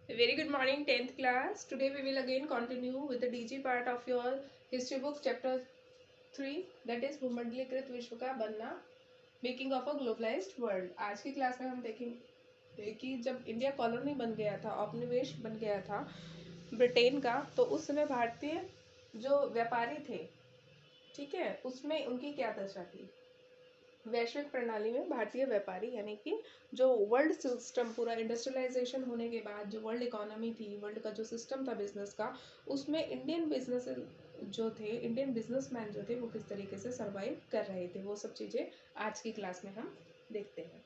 A very good morning, 10th class. Today we will again continue with the DG part of your history books, chapter 3, that is भूमंडलीकृत विश्व का बनना, making of a globalised world. आज की class में हम देखेंगे कि जब इंडिया कॉलोनी बन गया था, औपनिवेश बन गया था ब्रिटेन का, तो उस समय भारतीय जो व्यापारी थे, ठीक है, उसमें उनकी क्या दशा थी। वैश्विक प्रणाली में भारतीय व्यापारी यानी कि जो वर्ल्ड सिस्टम पूरा इंडस्ट्रियलाइजेशन होने के बाद जो वर्ल्ड इकोनॉमी थी, वर्ल्ड का जो सिस्टम था बिजनेस का, उसमें इंडियन बिजनेस जो थे, इंडियन बिजनेसमैन जो थे, वो किस तरीके से सर्वाइव कर रहे थे, वो सब चीज़ें आज की क्लास में हम देखते हैं।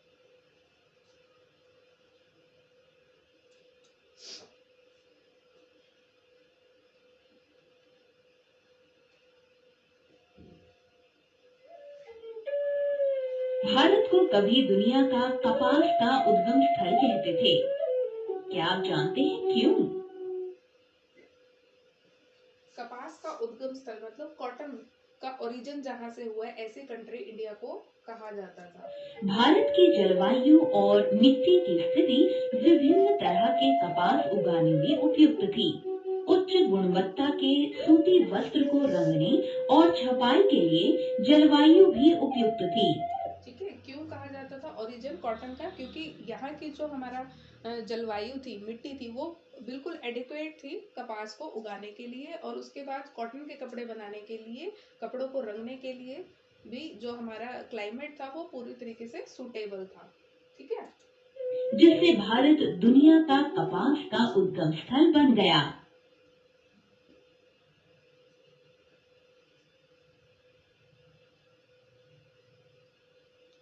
भारत को कभी दुनिया का कपास का उद्गम स्थल कहते थे। क्या आप जानते हैं क्यों? कपास का उद्गम स्थल मतलब कॉटन का ओरिजिन जहां से हुआ है, ऐसी कंट्री इंडिया को कहा जाता था। भारत की जलवायु और मिट्टी की स्थिति विभिन्न तरह के कपास उगाने में उपयुक्त थी। उच्च गुणवत्ता के सूती वस्त्र को रंगने और छपाई के लिए जलवायु भी उपयुक्त थी। ठीक है, क्यों कहा जाता था ओरिजिन कॉटन का? क्योंकि यहाँ की जो हमारा जलवायु थी, मिट्टी थी, वो बिल्कुल एडिक्वेट थी कपास को उगाने के लिए, और उसके बाद कॉटन के कपड़े बनाने के लिए, कपड़ों को रंगने के लिए भी जो हमारा क्लाइमेट था वो पूरी तरीके से सूटेबल था। ठीक है, जिससे भारत दुनिया का कपास का उद्गम स्थल बन गया।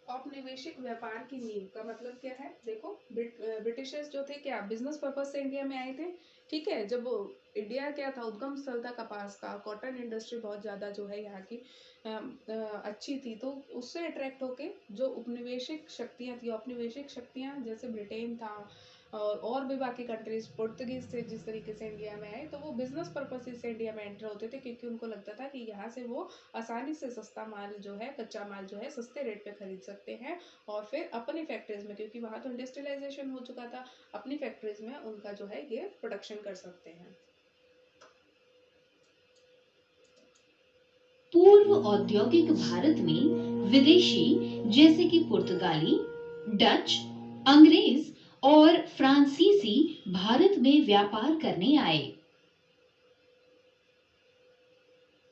औपनिवेशिक व्यापार की नींव का मतलब क्या है? देखो, ब्रिटिशर्स जो थे क्या बिजनेस पर्पज से इंडिया में आए थे। ठीक है, जब इंडिया क्या था, उद्गम स्थल था कपास का, कॉटन इंडस्ट्री बहुत ज़्यादा जो है यहाँ की अच्छी थी, तो उससे अट्रैक्ट होके जो उपनिवेशिक शक्तियाँ थी, औपनिवेशिक शक्तियाँ जैसे ब्रिटेन था और भी बाकी कंट्रीज, पुर्तगीज से जिस तरीके से इंडिया में आए, तो वो बिजनेस पर्पज से इंडिया में एंटर होते थे, क्योंकि उनको लगता था कि यहाँ से वो आसानी से सस्ता माल जो है, कच्चा माल जो है, सस्ते रेट पे खरीद सकते हैं, और फिर अपनी फैक्ट्रीज में, क्योंकि वहाँ तो इंडस्ट्रियलाइजेशन हो चुका था, अपनी फैक्ट्रीज में उनका जो है ये प्रोडक्शन कर सकते हैं। पूर्व औद्योगिक भारत में विदेशी जैसे कि पुर्तगाली, डच, अंग्रेज और फ्रांसीसी भारत में व्यापार करने आए।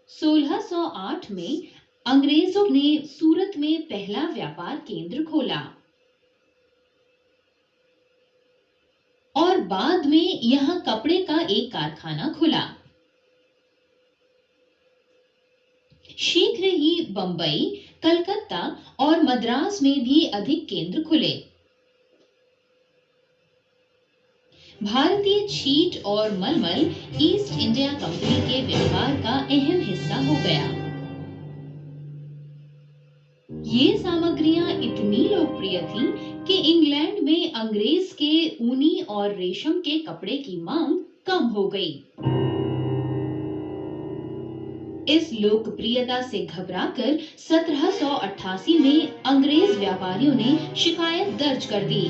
1608 में अंग्रेजों ने सूरत में पहला व्यापार केंद्र खोला और बाद में यहां कपड़े का एक कारखाना खुला। शीघ्र ही बंबई, कलकत्ता और मद्रास में भी अधिक केंद्र खुले। भारतीय छीट और मलमल ईस्ट इंडिया कंपनी के व्यापार का अहम हिस्सा हो गया। ये सामग्रियां इतनी लोकप्रिय थीं कि इंग्लैंड में अंग्रेज के ऊनी और रेशम के कपड़े की मांग कम हो गई। इस लोकप्रियता से घबराकर 1788 में अंग्रेज व्यापारियों ने शिकायत दर्ज कर दी।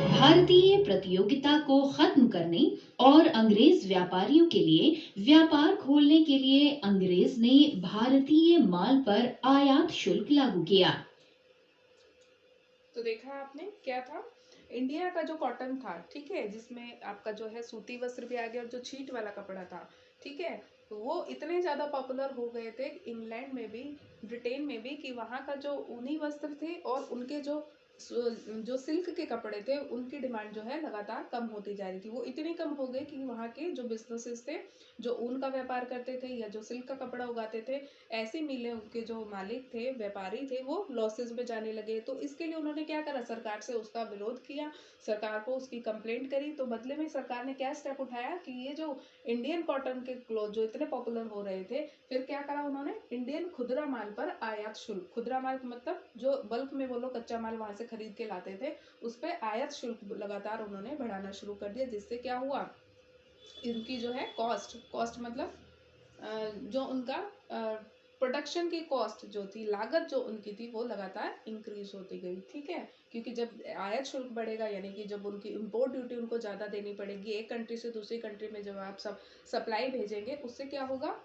भारतीय प्रतियोगिता को खत्म करने और अंग्रेज व्यापारियों के लिए व्यापार खोलने के लिए अंग्रेज ने भारतीय माल पर आयात शुल्क लागू किया। तो देखा आपने क्या था, इंडिया का जो कॉटन था, ठीक है, जिसमें आपका जो है सूती वस्त्र भी आ गया, और जो छीट वाला कपड़ा था, ठीक है, तो वो इतने ज्यादा पॉपुलर हो गए थे इंग्लैंड में भी, ब्रिटेन में भी, कि वहाँ का जो ऊनी वस्त्र थे और उनके जो सिल्क के कपड़े थे, उनकी डिमांड जो है लगातार कम होती जा रही थी। वो इतनी कम हो गई कि वहाँ के जो बिजनेसेस थे, जो ऊन का व्यापार करते थे या जो सिल्क का कपड़ा उगाते थे, ऐसी मिलें, उनके जो मालिक थे, व्यापारी थे, वो लॉसेस में जाने लगे। तो इसके लिए उन्होंने क्या करा, सरकार से उसका विरोध किया, सरकार को उसकी कंप्लेंट करी। तो बदले में सरकार ने क्या स्टेप उठाया कि ये जो इंडियन कॉटन के क्लॉथ जो इतने पॉपुलर हो रहे थे, फिर क्या करा उन्होंने, इंडियन खुदरा माल पर आयात शुल्क, खुदरा माल मतलब जो बल्क में वो लोग कच्चा माल वहां से खरीद के लाते थे, उस पर आयात शुल्क लगातार उन्होंने बढ़ाना शुरू कर दिया, जिससे क्या हुआ, इनकी जो है कॉस्ट कॉस्ट मतलब जो उनका प्रोडक्शन की कॉस्ट जो थी, लागत जो उनकी थी, वो लगातार इंक्रीज होती गई। ठीक है, क्योंकि जब आयात शुल्क बढ़ेगा, यानी कि जब उनकी इम्पोर्ट ड्यूटी उनको ज़्यादा देनी पड़ेगी, एक कंट्री से दूसरी कंट्री में जब आप सब सप्लाई भेजेंगे, उससे क्या होगा,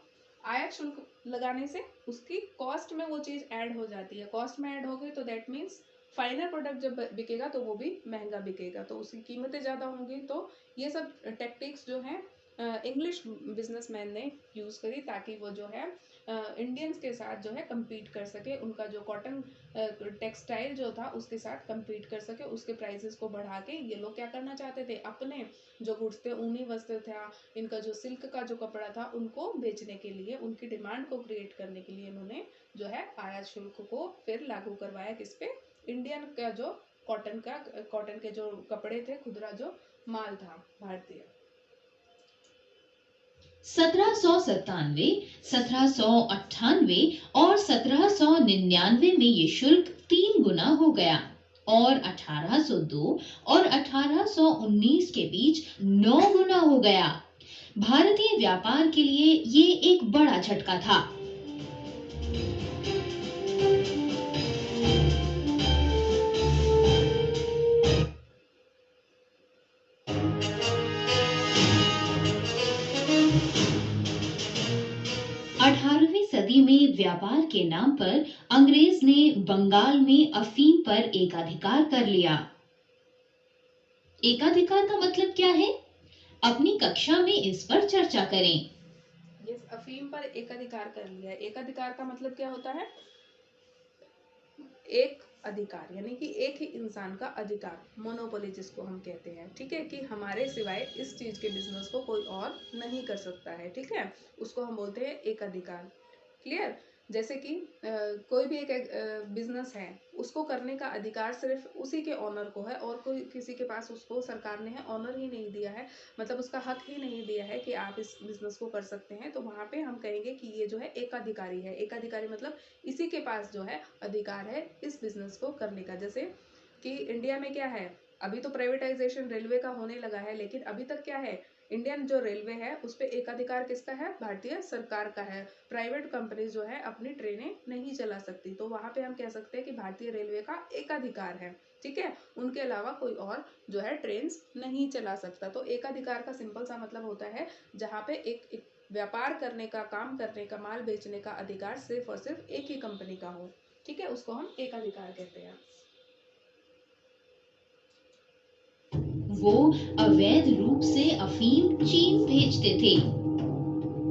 आयात शुल्क लगाने से उसकी कॉस्ट में वो चीज़ ऐड हो जाती है। कॉस्ट में ऐड हो गई तो दैट मीन्स फाइनल प्रोडक्ट जब बिकेगा तो वो भी महंगा बिकेगा, तो उसकी कीमतें ज़्यादा होंगी। तो ये सब टेक्टिक्स जो हैं इंग्लिश बिजनेसमैन ने यूज़ करी, ताकि वो जो है इंडियंस के साथ जो है compete कर सके, उनका जो कॉटन टेक्सटाइल जो था उसके साथ compete कर सके, उसके प्राइसेस को बढ़ा के ये लोग क्या करना चाहते थे, अपने जो गुड्स थे, ऊनी वस्त्र था, इनका जो सिल्क का जो कपड़ा था, उनको बेचने के लिए, उनकी डिमांड को क्रिएट करने के लिए इन्होंने जो है आयात शुल्क को फिर लागू करवाया। किस पे, इंडियन का जो कॉटन के जो कपड़े थे, खुदरा जो माल था भारतीय। 1797, 1798 और 1799 में ये शुल्क 3 गुना हो गया और 1802 और 1819 के बीच 9 गुना हो गया। भारतीय व्यापार के लिए ये एक बड़ा झटका था। 18वीं सदी में व्यापार के नाम पर अंग्रेज ने बंगाल में अफीम पर एकाधिकार कर लिया। एकाधिकार का मतलब क्या है? अपनी कक्षा में इस पर चर्चा करें। यस, अफीम पर एकाधिकार कर लिया। एकाधिकार का मतलब क्या होता है, एक अधिकार, यानी कि एक ही इंसान का अधिकार, मोनोपोली जिसको हम कहते हैं। ठीक है, कि हमारे सिवाय इस चीज के बिजनेस को कोई और नहीं कर सकता है। ठीक है, उसको हम बोलते हैं एक अधिकार। क्लियर, जैसे कि कोई भी एक बिजनेस है, उसको करने का अधिकार सिर्फ उसी के ऑनर को है, और कोई किसी के पास उसको सरकार ने है ऑनर ही नहीं दिया है, मतलब उसका हक ही नहीं दिया है कि आप इस बिजनेस को कर सकते हैं, तो वहां पे हम कहेंगे कि ये जो है एकाधिकारी है। एकाधिकारी मतलब इसी के पास जो है अधिकार है इस बिजनेस को करने का। जैसे कि इंडिया में क्या है, अभी तो प्राइवेटाइजेशन रेलवे का होने लगा है, लेकिन अभी तक क्या है, इंडियन जो रेलवे है उस पर एकाधिकार किसका है, भारतीय सरकार का है। प्राइवेट कंपनी जो है अपनी ट्रेनें नहीं चला सकती, तो वहां पे हम कह सकते हैं कि भारतीय रेलवे का एकाधिकार है। ठीक है, उनके अलावा कोई और जो है ट्रेन नहीं चला सकता। तो एकाधिकार का सिंपल सा मतलब होता है जहाँ पे एक व्यापार करने का, काम करने का, माल बेचने का अधिकार सिर्फ और सिर्फ एक ही कंपनी का हो। ठीक है, उसको हम एकाधिकार कहते हैं। वो अवैध रूप से अफीम चीन भेजते थे।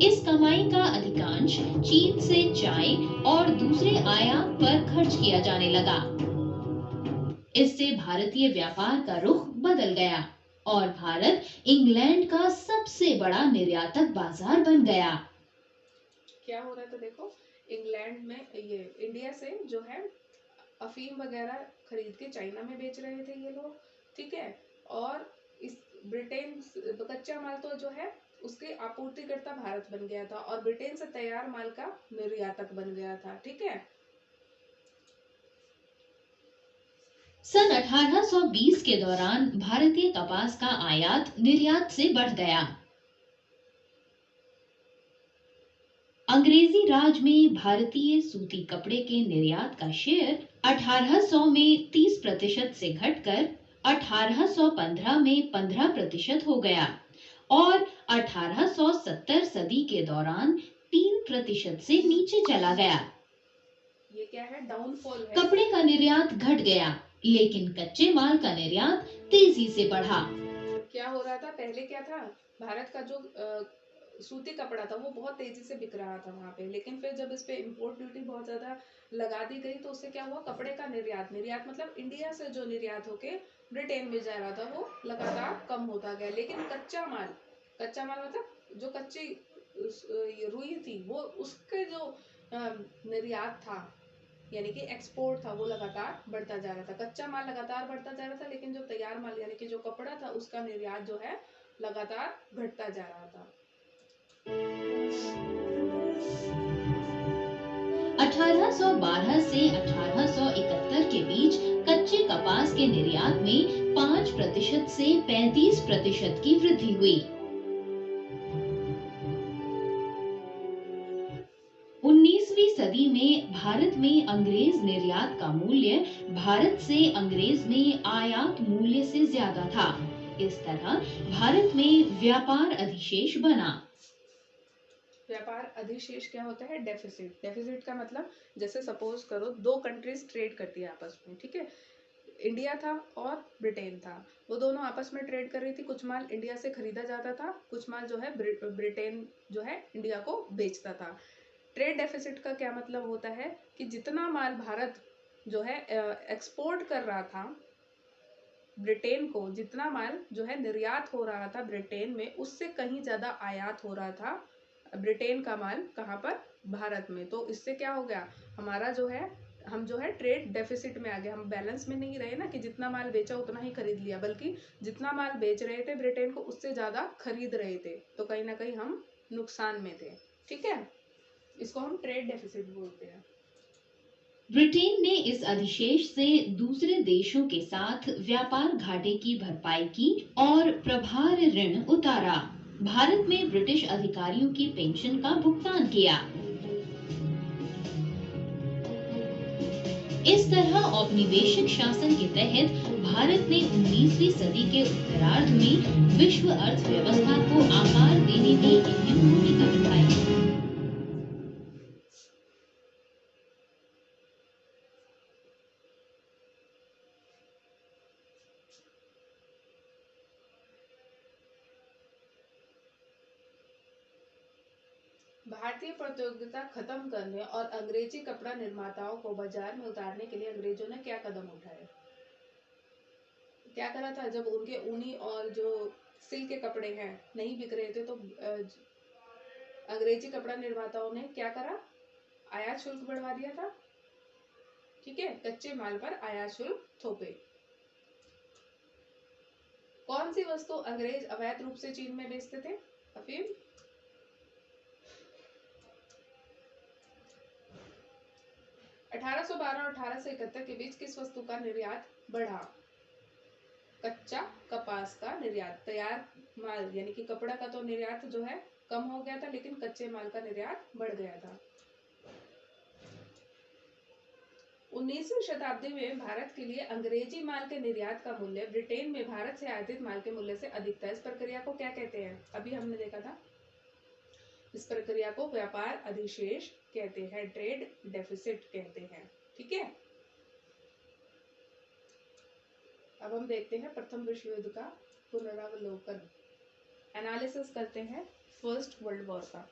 इस कमाई का अधिकांश चीन से चाय और दूसरे आयात पर खर्च किया जाने लगा। इससे भारतीय व्यापार का रुख बदल गया और भारत इंग्लैंड का सबसे बड़ा निर्यातक बाजार बन गया। क्या हो रहा था देखो, इंग्लैंड में ये इंडिया से जो है अफीम वगैरह खरीद के चाइना में बेच रहे थे ये लोग। ठीक है, और इस ब्रिटेन कच्चा माल तो जो है उसके आपूर्तिकर्ता भारत बन गया था, और ब्रिटेन से तैयार माल का निर्यातक बन गया था। ठीक है, सन 1820 के दौरान भारतीय कपास का आयात निर्यात से बढ़ गया। अंग्रेजी राज में भारतीय सूती कपड़े के निर्यात का शेयर 1800 में 30% से घटकर 1815 में 15% हो गया और 1870 सदी के दौरान 3% से नीचे चला गया। ये क्या है, डाउनफॉल है। कपड़े का निर्यात घट गया, लेकिन कच्चे माल का निर्यात तेजी से बढ़ा। क्या हो रहा था, पहले क्या था, भारत का जो सूती कपड़ा था वो बहुत तेजी से बिक रहा था वहां पे, लेकिन फिर जब इस पे इम्पोर्ट ड्यूटी बहुत ज्यादा लगा दी गई, तो उससे क्या हुआ, कपड़े का निर्यात, निर्यात मतलब इंडिया से जो निर्यात होके ब्रिटेन में जा रहा था वो लगातार कम होता गया। लेकिन कच्चा माल मतलब जो कच्ची रुई थी, वो उसके जो निर्यात था, यानी कि एक्सपोर्ट था, वो लगातार बढ़ता जा रहा था। कच्चा माल लगातार बढ़ता जा रहा था, लेकिन जो तैयार माल यानी कि जो कपड़ा था उसका निर्यात जो है लगातार घटता जा रहा था। 1812 से 1871 के बीच कच्चे कपास के निर्यात में 5% से 35% की वृद्धि हुई। 19वीं सदी में भारत में अंग्रेज निर्यात का मूल्य भारत से अंग्रेज में आयात मूल्य से ज्यादा था। इस तरह भारत में व्यापार अधिशेष बना। व्यापार अधिशेष क्या होता है? डेफिसिट। डेफिसिट का मतलब जैसे सपोज करो दो कंट्रीज ट्रेड करती है आपस में, ठीक है, इंडिया था और ब्रिटेन था, वो दोनों आपस में ट्रेड कर रही थी, कुछ माल इंडिया से खरीदा जाता था, कुछ माल जो है ब्रिटेन जो है इंडिया को बेचता था। ट्रेड डेफिसिट का क्या मतलब होता है कि जितना माल भारत जो है एक्सपोर्ट कर रहा था ब्रिटेन को, जितना माल जो है निर्यात हो रहा था ब्रिटेन में, उससे कहीं ज्यादा आयात हो रहा था ब्रिटेन का माल। कहाँ पर? भारत में। तो इससे क्या हो गया, हमारा जो है हम जो है ट्रेड डेफिसिट में आ गए, हम बैलेंस में नहीं रहे ना कि जितना माल बेचा उतना ही खरीद लिया, बल्कि जितना माल बेच रहे थे ब्रिटेन को उससे ज्यादा खरीद रहे थे, तो कहीं ना कहीं हम नुकसान में थे। ठीक है, इसको हम ट्रेड डेफिसिट बोलते हैं। ब्रिटेन ने इस अधिशेष से दूसरे देशों के साथ व्यापार घाटे की भरपाई की और प्रभार ऋण उतारा। भारत में ब्रिटिश अधिकारियों की पेंशन का भुगतान किया। इस तरह औपनिवेशिक शासन के तहत भारत ने 19वीं सदी के उत्तरार्ध में विश्व अर्थव्यवस्था को आकार देने में अहम भूमिका निभाई। भारतीय प्रतियोगिता खत्म करने और अंग्रेजी कपड़ा निर्माताओं को बाजार में उतारने के लिए अंग्रेजों ने क्या कदम उठाए? क्या करा था? जब उनके ऊनी और जो सिल्क के कपड़े हैं नहीं बिक रहे थे, तो अंग्रेजी कपड़ा निर्माताओं ने क्या करा? आयात शुल्क बढ़वा दिया था। ठीक है, कच्चे माल पर आयात शुल्क थोपे। कौन सी वस्तु अंग्रेज अवैध रूप से चीन में बेचते थे? अफीम। 1812 और 1871 के बीच किस वस्तु का निर्यात बढ़ा? कच्चा कपास का निर्यात। तैयार माल यानी कि कपड़ा का तो निर्यात जो है कम हो गया था, लेकिन कच्चे माल का निर्यात बढ़ गया था। 19वीं शताब्दी में भारत के लिए अंग्रेजी माल के निर्यात का मूल्य ब्रिटेन में भारत से आयातित माल के मूल्य से अधिक था। इस प्रक्रिया को क्या कहते हैं? अभी हमने देखा था। इस प्रक्रिया को व्यापार अधिशेष कहते हैं, ट्रेड डेफिसिट कहते हैं। ठीक है, अब हम देखते हैं प्रथम विश्व युद्ध का पुनरावलोकन, एनालिसिस करते हैं फर्स्ट वर्ल्ड वॉर का।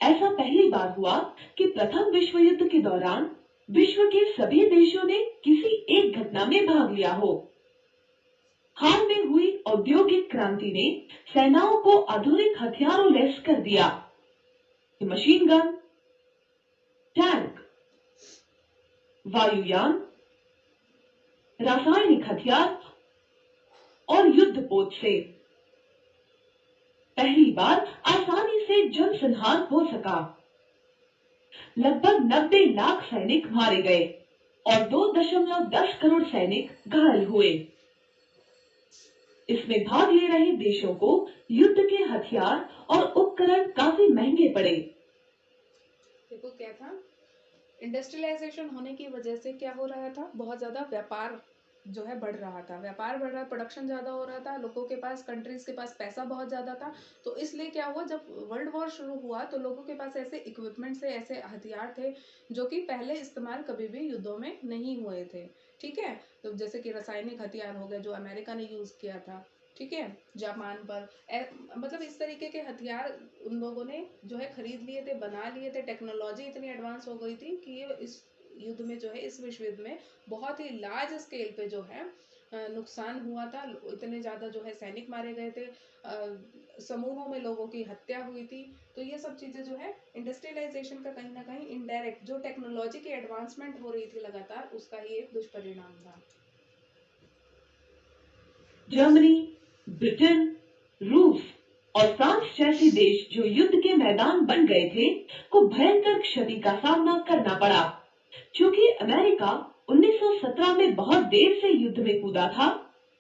ऐसा पहली बार हुआ कि प्रथम विश्व युद्ध के दौरान विश्व के सभी देशों ने किसी एक घटना में भाग लिया हो। हाल में हुई औद्योगिक क्रांति ने सेनाओं को आधुनिक हथियारों लैस कर दिया। मशीन गन, टैंक, वायुयान, रासायनिक हथियार और युद्धपोत से पहली बार आसानी से जनसंहार हो सका। लगभग 90 लाख सैनिक मारे गए और 2.10 करोड़ सैनिक घायल हुए। इसमें भाग ले रहे देशों को युद्ध के हथियार और उपकरण काफी महंगे पड़े। देखो क्या था, इंडस्ट्रियलाइजेशन होने की वजह से क्या हो रहा था, बहुत ज्यादा व्यापार जो है बढ़ रहा था, व्यापार बढ़ रहा, प्रोडक्शन ज्यादा हो रहा था, लोगों के पास, कंट्रीज के पास पैसा बहुत ज्यादा था। तो इसलिए क्या हुआ, जब वर्ल्ड वॉर शुरू हुआ तो लोगों के पास ऐसे इक्विपमेंट थे, ऐसे हथियार थे जो कि पहले इस्तेमाल कभी भी युद्धों में नहीं हुए थे। ठीक है, तो जैसे कि रासायनिक हथियार हो गए जो अमेरिका ने यूज किया था, ठीक है, जापान पर मतलब इस तरीके के हथियार उन लोगों ने जो है खरीद लिए थे, बना लिए थे। टेक्नोलॉजी इतनी एडवांस हो गई थी कि ये इस युद्ध में जो है, इस विश्व युद्ध में बहुत ही लार्ज स्केल पे जो है नुकसान हुआ था। इतने ज्यादा जो है सैनिक मारे गए थे, समूहों में लोगों की हत्या हुई थी। तो ये सब चीजें जो है इंडस्ट्रियलाइजेशन का कहीं ना कहीं इनडायरेक्ट, जो टेक्नोलॉजी की एडवांसमेंट हो रही थी लगातार, उसका ही एक दुष्परिणाम था। जर्मनी, ब्रिटेन, रूस और फ्रांस जैसे देश जो युद्ध के मैदान बन गए थे, को भयंकर क्षति का सामना करना पड़ा। क्योंकि अमेरिका 1917 में बहुत देर से युद्ध में कूदा था,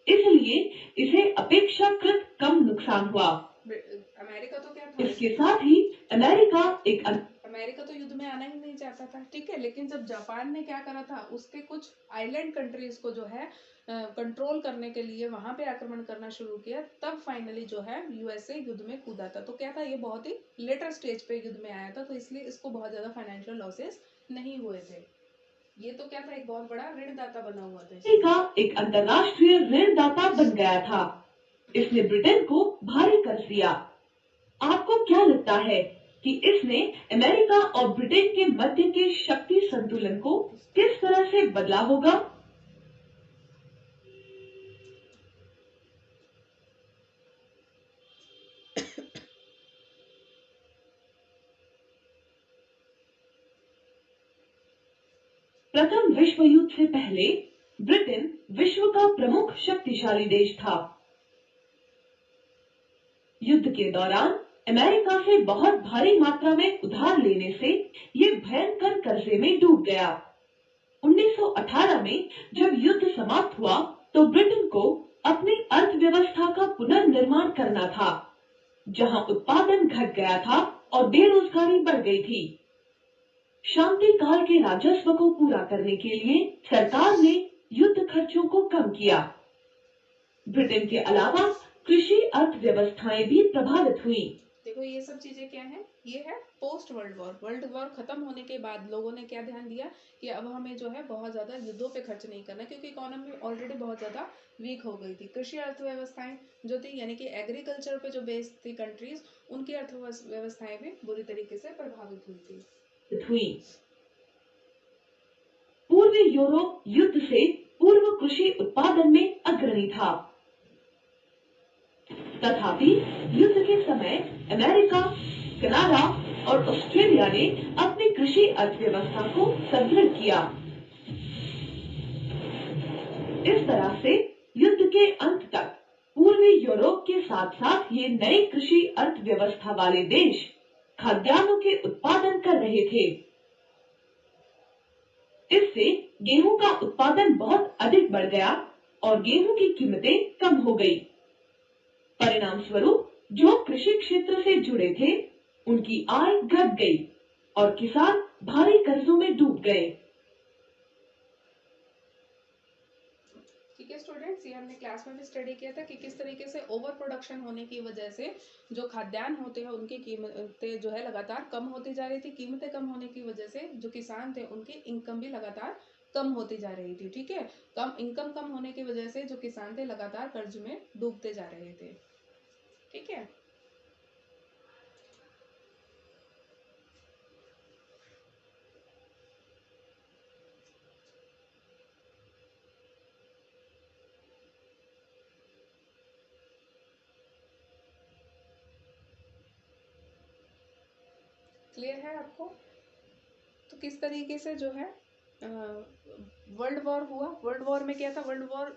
इसलिए इसे अपेक्षाकृत कम नुकसान हुआ। अमेरिका तो क्या था, इसके साथ ही अमेरिका एक अमेरिका तो युद्ध में आना ही नहीं चाहता था, ठीक है। लेकिन जब जापान ने क्या करा था, उसके कुछ आइलैंड कंट्रीज को जो है कंट्रोल करने के लिए वहां पे आक्रमण करना शुरू किया, तब फाइनली जो है यूएसए युद्ध में कूदा था। तो क्या था, ये बहुत ही लेटर स्टेज पे युद्ध में आया था, तो इसलिए इसको बहुत ज्यादा फाइनेंशियल लॉसेस नहीं हुए थे। ये तो क्या था, एक बहुत बड़ा ऋणदाता बना हुआ था। अमेरिका एक अंतरराष्ट्रीय ऋणदाता बन गया था। इसने ब्रिटेन को भारी कर्ज दिया। आपको क्या लगता है कि इसने अमेरिका और ब्रिटेन के मध्य के शक्ति संतुलन को किस तरह से बदला होगा? प्रथम विश्व युद्ध से पहले ब्रिटेन विश्व का प्रमुख शक्तिशाली देश था। युद्ध के दौरान अमेरिका से बहुत भारी मात्रा में उधार लेने से ये भयंकर कर्जे में डूब गया। 1918 में जब युद्ध समाप्त हुआ तो ब्रिटेन को अपनी अर्थव्यवस्था का पुनर्निर्माण करना था, जहां उत्पादन घट गया था और बेरोजगारी बढ़ गई थी। शांति काल के राजस्व को पूरा करने के लिए सरकार ने युद्ध खर्चों को कम किया। ब्रिटेन के अलावा कृषि अर्थव्यवस्थाएं भी प्रभावित हुई। देखो ये सब चीजें क्या है, ये है post world war. World war खत्म होने के बाद लोगों ने क्या ध्यान दिया कि अब हमें जो है बहुत ज्यादा युद्धों पे खर्च नहीं करना, क्योंकि इकोनॉमी ऑलरेडी बहुत ज्यादा वीक हो गई थी। कृषि अर्थव्यवस्थाएं जो थी, यानी कि एग्रीकल्चर पे जो बेस्ड थी कंट्रीज, उनकी अर्थव्यवस्थाएं भी बुरी तरीके से प्रभावित हुई थी। पूर्वी यूरोप युद्ध से पूर्व कृषि उत्पादन में अग्रणी था। तथापि युद्ध के समय अमेरिका, कनाडा और ऑस्ट्रेलिया ने अपनी कृषि अर्थव्यवस्था को सुदृढ़ किया। इस तरह से युद्ध के अंत तक पूर्वी यूरोप के साथ साथ ये नई कृषि अर्थव्यवस्था वाले देश खाद्यान्नों के उत्पादन कर रहे थे। इससे गेहूं का उत्पादन बहुत अधिक बढ़ गया और गेहूं की कीमतें कम हो गई। परिणाम स्वरूप जो कृषि क्षेत्र से जुड़े थे, उनकी आय घट गई और किसान भारी कर्जों में डूब गए। ठीक है स्टूडेंट्स, ये हमने क्लास में भी स्टडी किया था कि किस तरीके से ओवर प्रोडक्शन होने की वजह से जो खाद्यान्न होते हैं उनकी कीमतें जो है लगातार कम होती जा रही थी। कीमतें कम होने की वजह से जो किसान थे उनकी इनकम भी लगातार कम होती जा रही थी। ठीक है, इनकम कम होने की वजह से जो किसान थे लगातार कर्ज में डूबते जा रहे थे। ठीक है, क्लियर है आपको? तो किस तरीके से जो है वर्ल्ड वॉर हुआ। वर्ल्ड वॉर में क्या था, वर्ल्ड वॉर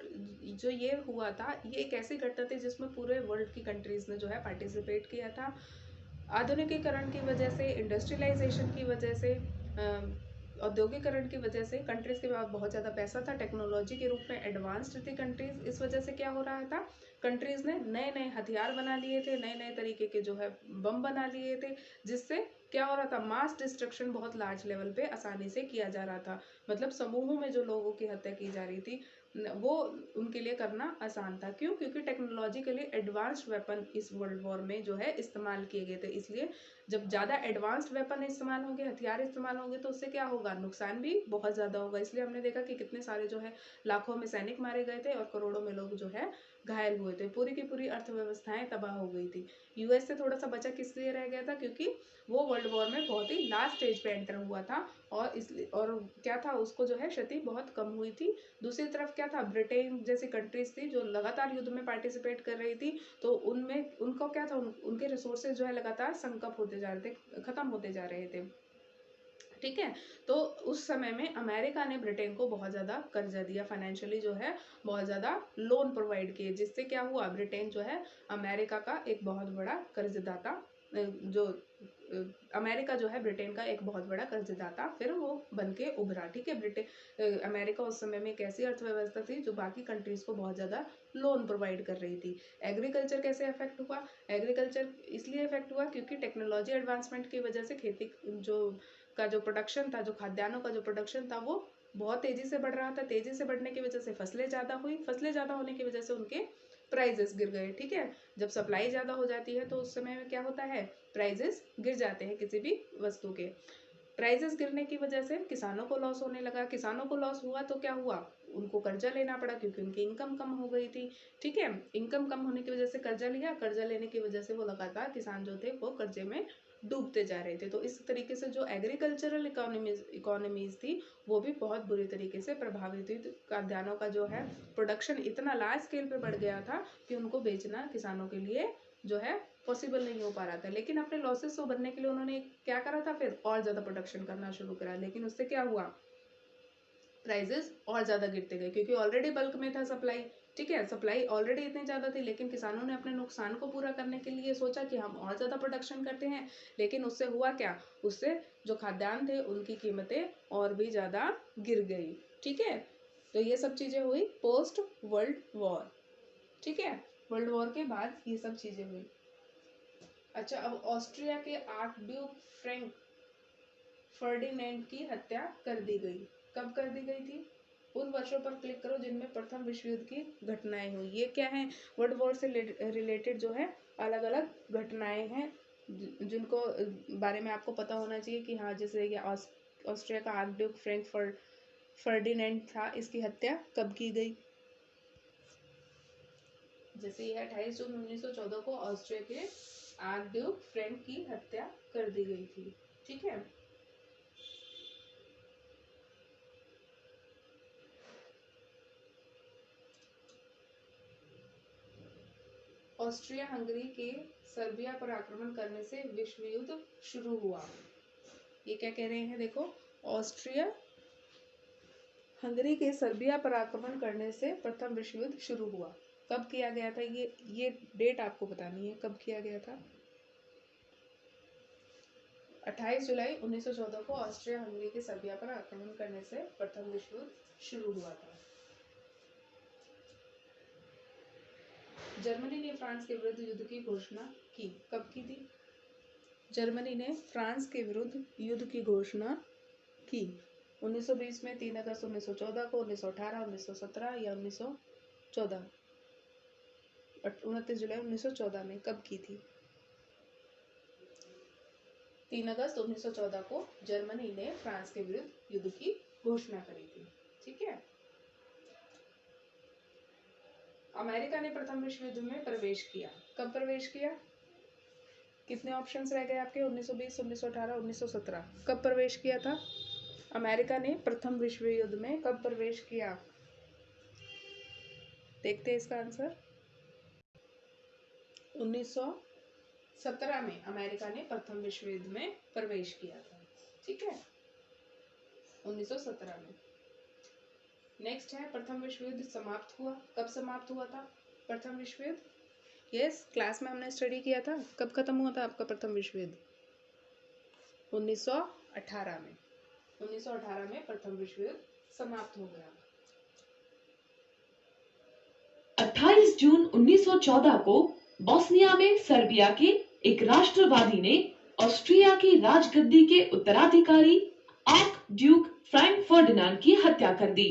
जो ये हुआ था, ये एक ऐसी घटना थी जिसमें पूरे वर्ल्ड की कंट्रीज ने जो है पार्टिसिपेट किया था। आधुनिकीकरण की वजह से, इंडस्ट्रियलाइजेशन की वजह से, औद्योगिकरण की वजह से कंट्रीज के पास बहुत ज़्यादा पैसा था, टेक्नोलॉजी के रूप में एडवांस्ड थी कंट्रीज। इस वजह से क्या हो रहा था, कंट्रीज ने नए नए हथियार बना लिए थे, नए नए तरीके के जो है बम बना लिए थे, जिससे क्या हो रहा था, मास डिस्ट्रक्शन बहुत लार्ज लेवल पे आसानी से किया जा रहा था। मतलब समूहों में जो लोगों की हत्या की जा रही थी वो उनके लिए करना आसान था। क्यों? क्योंकि टेक्नोलॉजिकली एडवांस्ड वेपन इस वर्ल्ड वॉर में जो है इस्तेमाल किए गए थे। इसलिए जब ज़्यादा एडवांस्ड वेपन इस्तेमाल होंगे, हथियार इस्तेमाल होंगे, तो उससे क्या होगा, नुकसान भी बहुत ज़्यादा होगा। इसलिए हमने देखा कि कितने सारे जो है लाखों में सैनिक मारे गए थे और करोड़ों में लोग जो है घायल हुए थे। पूरी की पूरी अर्थव्यवस्थाएं तबाह हो गई थी। यूएस से थोड़ा सा बचा किस लिए रह गया था, क्योंकि वो वर्ल्ड वॉर में बहुत ही लास्ट स्टेज पे एंटर हुआ था और इसलिए, और क्या था, उसको जो है क्षति बहुत कम हुई थी। दूसरी तरफ क्या था, ब्रिटेन जैसी कंट्रीज थी जो लगातार युद्ध में पार्टिसिपेट कर रही थी, तो उनमें उनको क्या था, उनके रिसोर्सेज जो है लगातार संकट होते जा रहे थे, खत्म होते जा रहे थे। ठीक है, तो उस समय में अमेरिका ने ब्रिटेन को बहुत ज़्यादा कर्जा दिया, फाइनेंशियली जो है बहुत ज़्यादा लोन प्रोवाइड किए, जिससे क्या हुआ, ब्रिटेन जो है अमेरिका का एक बहुत बड़ा कर्जदाता जो अमेरिका जो है ब्रिटेन का एक बहुत बड़ा कर्जदाता फिर वो बन के उभरा, ठीक है। ब्रिटेन अमेरिका उस समय में एक ऐसी अर्थव्यवस्था थी जो बाकी कंट्रीज को बहुत ज़्यादा लोन प्रोवाइड कर रही थी। एग्रीकल्चर कैसे इफेक्ट हुआ? एग्रीकल्चर इसलिए इफेक्ट हुआ क्योंकि टेक्नोलॉजी एडवांसमेंट की वजह से खेती जो प्रोडक्शन था, जो खाद्यान्नों का जो प्रोडक्शन था, वो बहुत तेजी से बढ़ रहा था। तेजी से बढ़ने की वजह से फसलें ज़्यादा हुई, फसलें ज़्यादा होने की वजह से उनके प्राइजेस गिर गए, ठीक है। जब सप्लाई ज़्यादा हो जाती है तो उस समय में क्या होता है, प्राइजेस गिर जाते हैं किसी भी वस्तु के। प्राइजेस गिरने की वजह से किसानों को लॉस होने लगा। किसानों को लॉस हुआ तो क्या हुआ, उनको कर्जा लेना पड़ा क्योंकि उनकी इनकम कम हो गई थी, ठीक है। इनकम कम होने की वजह से कर्जा लिया, कर्जा लेने की वजह से वो लगातार किसान जो थे वो कर्जे में डूबते जा रहे थे। तो इस तरीके से जो एग्रीकल्चरल इकोनॉमीज थी वो भी बहुत बुरी तरीके से प्रभावित हुई। खाद्यान्नों का जो है प्रोडक्शन इतना लार्ज स्केल पे बढ़ गया था कि उनको बेचना किसानों के लिए जो है पॉसिबल नहीं हो पा रहा था। लेकिन अपने लॉसेस को भरने के लिए उन्होंने क्या करा था, फिर और ज़्यादा प्रोडक्शन करना शुरू करा। लेकिन उससे क्या हुआ, प्राइजेस और ज़्यादा गिरते गए क्योंकि ऑलरेडी बल्क में था सप्लाई, ठीक है। सप्लाई ऑलरेडी इतनी ज़्यादा थी, लेकिन किसानों ने अपने नुकसान को पूरा करने के लिए सोचा कि हम और ज़्यादा प्रोडक्शन करते हैं। लेकिन उससे हुआ क्या, उससे जो खाद्यान्न थे उनकी कीमतें और भी ज़्यादा गिर गई, ठीक है। तो ये सब चीज़ें हुई पोस्ट वर्ल्ड वॉर, ठीक है। वर्ल्ड वॉर के बाद ये सब चीज़ें हुई। अच्छा, अब ऑस्ट्रिया के आर्कड्यूक फ्रैंक फर्डिनेंड की हत्या कर दी गई। कब कर दी गई थी? उन वर्षों पर क्लिक करो जिनमें प्रथम विश्व युद्ध की घटनाएं हुई। ये क्या है, वर्ल्ड वॉर से रिलेटेड जो है अलग अलग घटनाएं हैं जिनको बारे में आपको पता होना चाहिए कि हाँ, जैसे ये ऑस्ट्रिया का आर्कड्यूक फ्रैंक फर्डिनेंड था, इसकी हत्या कब की गई? जैसे यह 28 जून 1914 को ऑस्ट्रिया के आर्कड्यूक फ्रैंक की हत्या कर दी गई थी, ठीक है। ऑस्ट्रिया हंगरी के सर्बिया पर आक्रमण करने से विश्व युद्ध शुरू हुआ। ये क्या कह रहे हैं, देखो, ऑस्ट्रिया हंगरी के सर्बिया पर आक्रमण करने से प्रथम विश्व युद्ध शुरू हुआ। कब किया गया था? ये डेट आपको बतानी है, कब किया गया था। 28 जुलाई 1914 को ऑस्ट्रिया हंगरी के सर्बिया पर आक्रमण करने से प्रथम विश्व युद्ध शुरू हुआ था। जर्मनी ने फ्रांस के विरुद्ध युद्ध की घोषणा की। कब की थी? जर्मनी ने फ्रांस के विरुद्ध युद्ध की घोषणा की 1920 में, 3 अगस्त 1914 को, 1918, 1917 या 1914? 29 जुलाई 1914 में। कब की थी? 3 अगस्त 1914 को जर्मनी ने फ्रांस के विरुद्ध युद्ध की घोषणा करी थी, ठीक है। अमेरिका ने प्रथम विश्व युद्ध में प्रवेश किया। कब प्रवेश किया? कितने ऑप्शंस रह गए आपके? 1920, 1918, 1917। कब प्रवेश किया था अमेरिका ने प्रथम विश्व युद्ध में? कब प्रवेश किया? देखते हैं इसका आंसर। 1917 में अमेरिका ने प्रथम विश्व युद्ध में प्रवेश किया था, ठीक है, 1917 में। नेक्स्ट है, प्रथम विश्व युद्ध समाप्त हुआ। कब समाप्त हुआ था प्रथम विश्व युद्ध? यस, क्लास में हमने स्टडी किया था। कब खत्म हुआ था आपका प्रथम विश्व युद्ध? 1918 में। 1918 में प्रथम विश्व युद्ध समाप्त हो गया। 28 जून 1914 को बोस्निया में सर्बिया के एक राष्ट्रवादी ने ऑस्ट्रिया की राजगद्दी के उत्तराधिकारी आर्क ड्यूक फ्रैंक फर्डिनांड की हत्या कर दी।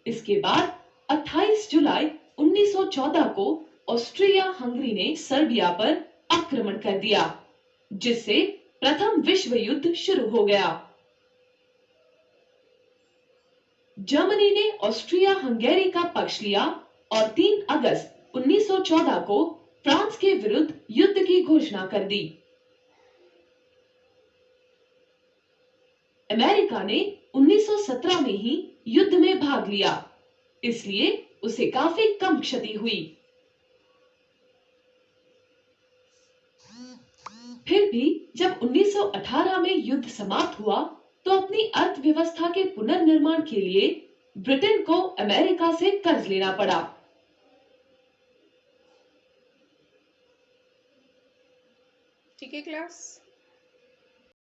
इसके बाद 28 जुलाई 1914 को ऑस्ट्रिया हंगरी ने सर्बिया पर आक्रमण कर दिया, जिससे प्रथम विश्व युद्ध शुरू हो गया। जर्मनी ने ऑस्ट्रिया हंगेरी का पक्ष लिया और 3 अगस्त 1914 को फ्रांस के विरुद्ध युद्ध की घोषणा कर दी। अमेरिका ने 1917 में ही युद्ध में भाग लिया, इसलिए उसे काफी कम क्षति हुई। फिर भी जब 1918 में युद्ध समाप्त हुआ तो अपनी अर्थव्यवस्था के पुनर्निर्माण के लिए ब्रिटेन को अमेरिका से कर्ज लेना पड़ा। ठीक है क्लास।